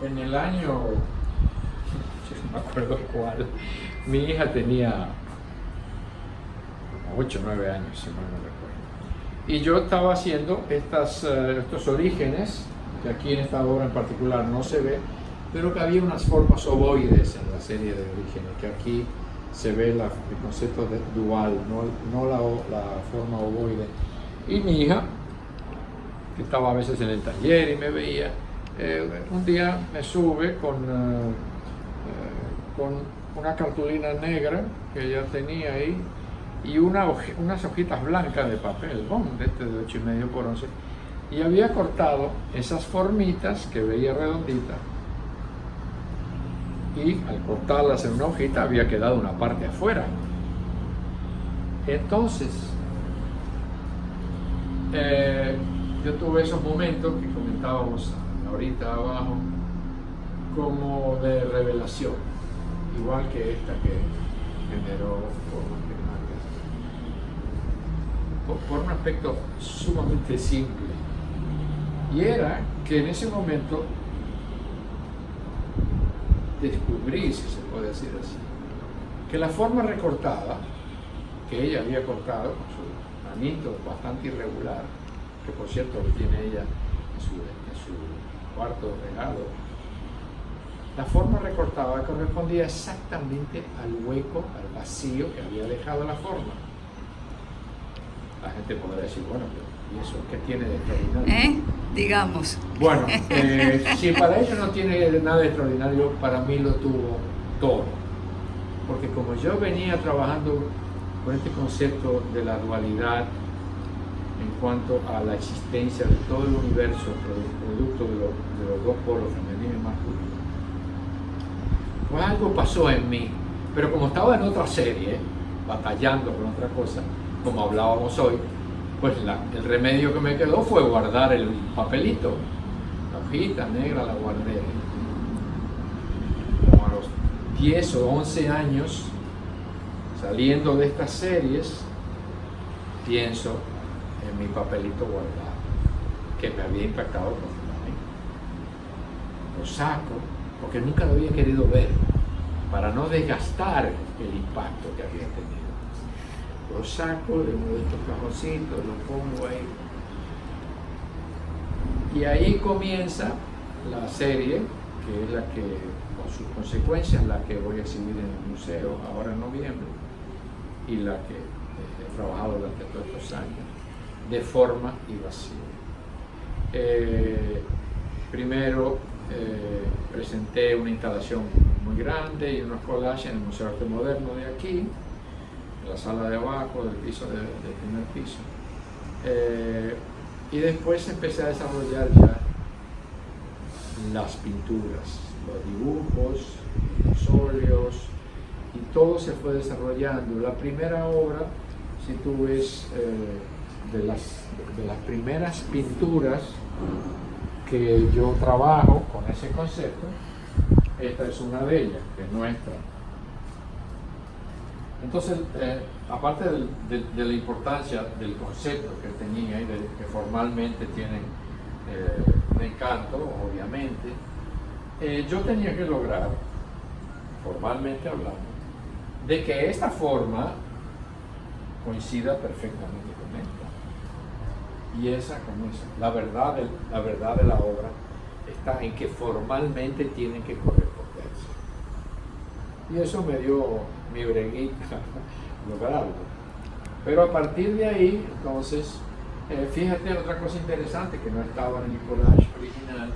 en el año, yo no me acuerdo cuál, mi hija tenía como 8 o 9 años, si mal no recuerdo. Y yo estaba haciendo estos orígenes, que aquí en esta obra en particular no se ve, pero que había unas formas ovoides en la serie de orígenes, que aquí se ve el concepto de dual, no la forma ovoide. Y mi hija, que estaba a veces en el taller y me veía, un día me sube con una cartulina negra que ella tenía ahí y unas hojitas blancas de papel, de 8,5 por 11, y había cortado esas formitas que veía redonditas, y al cortarlas en una hojita había quedado una parte afuera. Entonces, yo tuve esos momentos que comentábamos ahorita abajo, como de revelación, igual que esta que generó formas primarias, por un aspecto sumamente simple, y era que en ese momento descubrí, si se puede decir así, que la forma recortada que ella había cortado con su manito bastante irregular, que por cierto lo tiene ella en su cuarto regalo, la forma recortada correspondía exactamente al hueco, al vacío que había dejado la forma. La gente podrá decir, bueno, ¿y eso qué tiene de extraordinario? Digamos. Bueno, si para ellos no tiene nada de extraordinario, para mí lo tuvo todo. Porque como yo venía trabajando con este concepto de la dualidad en cuanto a la existencia de todo el universo, producto de los dos polos, femenino y masculino, pues algo pasó en mí. Pero como estaba en otra serie, batallando con otra cosa, como hablábamos hoy, pues el remedio que me quedó fue guardar el papelito. La hojita negra la guardé. Como a los 10 o 11 años, saliendo de estas series, pienso en mi papelito guardado, que me había impactado profundamente. Lo saco, porque nunca lo había querido ver, para no desgastar el impacto que había tenido. Lo saco de uno de estos cajoncitos, lo pongo ahí. Y ahí comienza la serie, que es la que, con sus consecuencias, la que voy a exhibir en el museo ahora en noviembre, y la que he trabajado durante todos estos años, de forma y vacío. Primero presenté una instalación muy grande y unos collages en el Museo de Arte Moderno de aquí, en la sala de abajo, del primer piso. Y después empecé a desarrollar ya las pinturas, los dibujos, los óleos, y todo se fue desarrollando. La primera obra, si tú ves, de las primeras pinturas que yo trabajo con ese concepto, esta es una de ellas, que es nuestra. Entonces, aparte de la importancia del concepto que tenía y que formalmente tiene un encanto, obviamente, yo tenía que lograr, formalmente hablando, de que esta forma coincida perfectamente con esta. Y esa con esa. La verdad de la obra está en que formalmente tienen que corresponderse. Y eso me dio mi breguita lograrlo. Pero a partir de ahí, entonces, fíjate otra cosa interesante que no estaba en el collage original,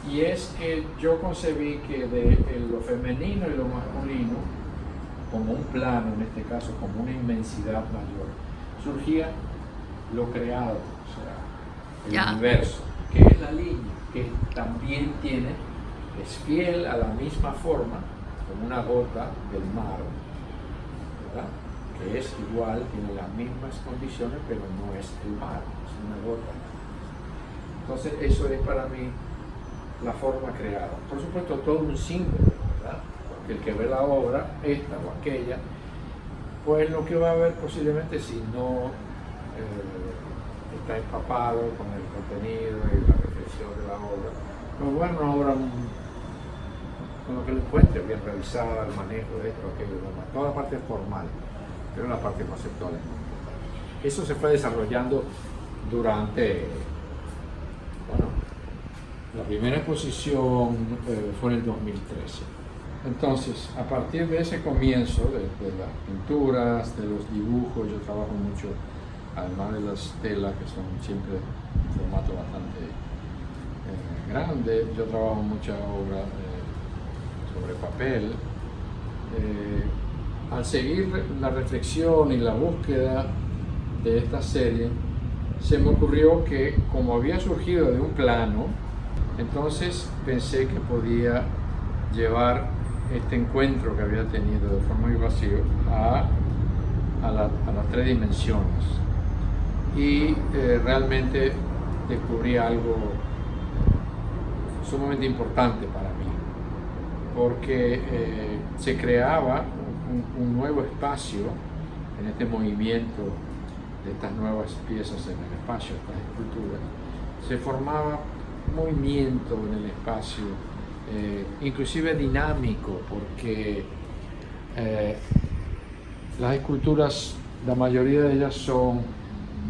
y es que yo concebí que de lo femenino y lo masculino, como un plano, en este caso, como una inmensidad mayor, surgía lo creado, o sea, el universo, que es la línea, que también es fiel a la misma forma, como una gota del mar, ¿verdad? Que es igual, tiene las mismas condiciones, pero no es el mar, es una gota. Entonces, eso es para mí la forma creada. Por supuesto, todo un símbolo, ¿verdad? Porque el que ve la obra, esta o aquella, pues lo que va a ver posiblemente, si no está empapado con el contenido y la reflexión de la obra, pues bueno, una obra con lo que lo encuentre, bien revisada, el manejo de esto, aquello, toda la parte formal, pero la parte conceptual es muy importante. Eso se fue desarrollando durante, bueno, la primera exposición fue en el 2013. Entonces, a partir de ese comienzo, de las pinturas, de los dibujos, yo trabajo mucho, además de las telas, que son siempre en formato bastante grande, yo trabajo mucha obra sobre papel. Al seguir la reflexión y la búsqueda de esta serie, se me ocurrió que, como había surgido de un plano, entonces pensé que podía llevar este encuentro que había tenido de forma y vacío a las 3 dimensiones. Y realmente descubrí algo sumamente importante para mí, porque se creaba un nuevo espacio en este movimiento de estas nuevas piezas en el espacio, estas esculturas. Se formaba un movimiento en el espacio, inclusive dinámico, porque las esculturas, la mayoría de ellas son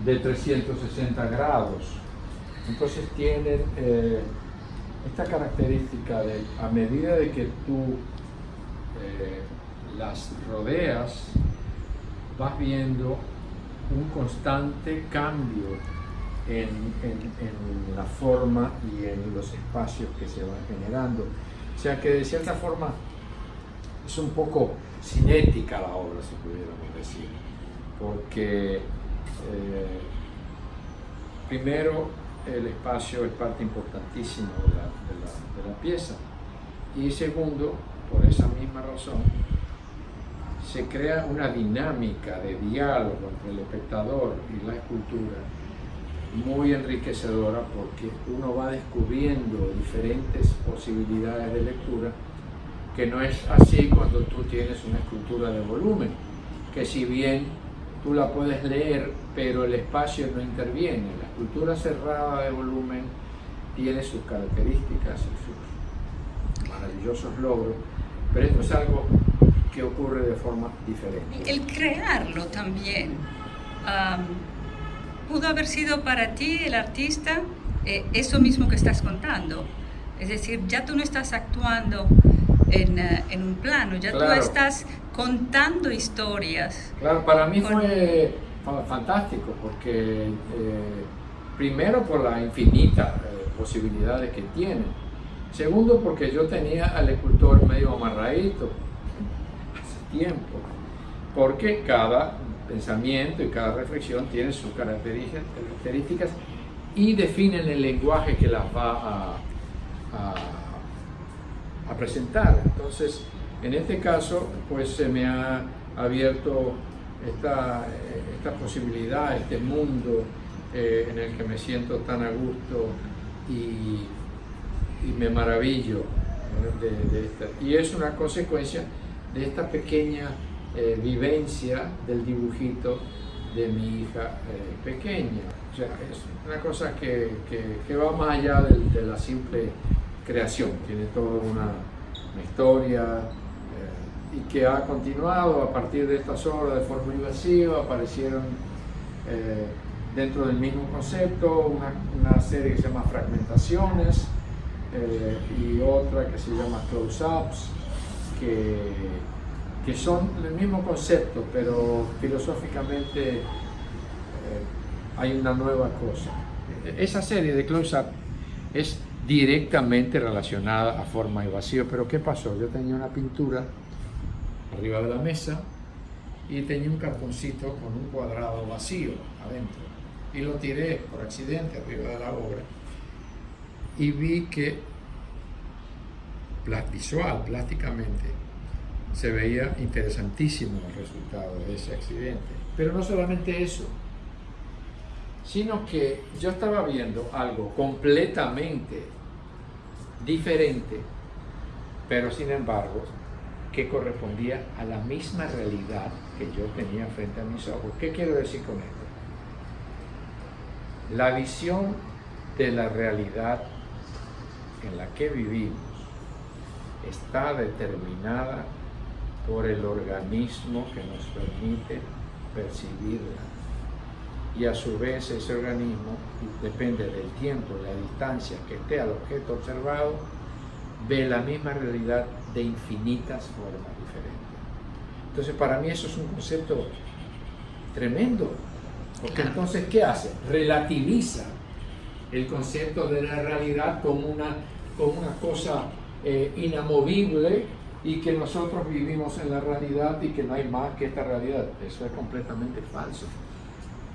de 360 grados, entonces tienen esta característica de, a medida de que tú las rodeas, vas viendo un constante cambio en la forma y en los espacios que se van generando. O sea que de cierta forma es un poco cinética la obra, si pudiéramos decir, porque primero el espacio es parte importantísima de la pieza, y segundo, por esa misma razón, se crea una dinámica de diálogo entre el espectador y la escultura muy enriquecedora, porque uno va descubriendo diferentes posibilidades de lectura, que no es así cuando tú tienes una escultura de volumen, que si bien tú la puedes leer, pero el espacio no interviene. La escultura cerrada de volumen tiene sus características y sus maravillosos logros, pero esto es algo que ocurre de forma diferente. El crearlo también, ¿pudo haber sido para ti, el artista, eso mismo que estás contando? Es decir, ya tú no estás actuando en un plano, ya claro, tú estás contando historias. Claro, para mí fue fantástico, porque primero por la infinita posibilidades que tiene, segundo porque yo tenía al escultor medio amarradito hace tiempo, porque cada pensamiento y cada reflexión tiene sus características y definen el lenguaje que las va a presentar. Entonces, en este caso, pues se me ha abierto esta posibilidad, este mundo en el que me siento tan a gusto y me maravillo de esta. Y es una consecuencia de esta pequeña vivencia del dibujito de mi hija pequeña. O sea, es una cosa que va más allá de la simple creación, tiene toda una historia y que ha continuado a partir de estas obras de forma invasiva. Aparecieron dentro del mismo concepto una serie que se llama Fragmentaciones y otra que se llama Close-Ups, que son el mismo concepto, pero filosóficamente hay una nueva cosa. Esa serie de Close-Up es directamente relacionada a forma y vacío, pero ¿qué pasó? Yo tenía una pintura arriba de la mesa y tenía un cartoncito con un cuadrado vacío adentro, y lo tiré por accidente arriba de la obra y vi que plásticamente se veía interesantísimo el resultado de ese accidente. Pero no solamente eso, sino que yo estaba viendo algo completamente diferente, pero sin embargo que correspondía a la misma realidad que yo tenía frente a mis ojos. ¿Qué quiero decir con esto? La visión de la realidad en la que vivimos está determinada por el organismo que nos permite percibirla. Y a su vez ese organismo depende del tiempo y la distancia que esté al objeto observado, ve la misma realidad de infinitas formas diferentes. Entonces para mí eso es un concepto tremendo, porque entonces ¿qué hace? Relativiza el concepto de la realidad como una cosa inamovible y que nosotros vivimos en la realidad y que no hay más que esta realidad. Eso es completamente falso.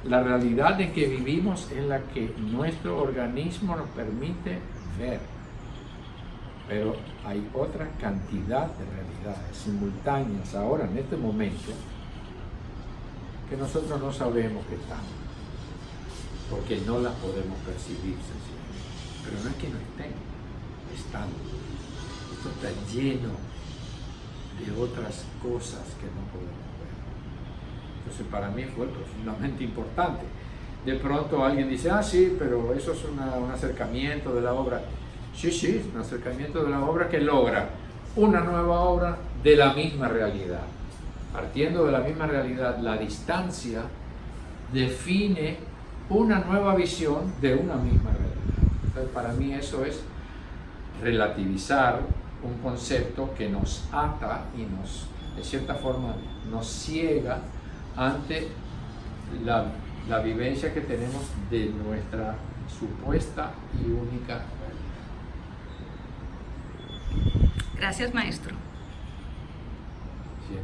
La realidad en que vivimos es la que nuestro organismo nos permite ver. Pero hay otra cantidad de realidades simultáneas ahora, en este momento, que nosotros no sabemos que están, porque no las podemos percibir sencillamente. Pero no es que no estén, están. Esto está lleno de otras cosas que no podemos ver. Entonces para mí fue profundamente importante. De pronto alguien dice, sí, pero eso es un acercamiento de la obra. Sí, un acercamiento de la obra que logra una nueva obra de la misma realidad. Partiendo de la misma realidad, la distancia define una nueva visión de una misma realidad. Entonces, para mí eso es relativizar un concepto que nos ata y nos, de cierta forma, nos ciega ante la vivencia que tenemos de nuestra supuesta y única realidad. Gracias, maestro. Sí.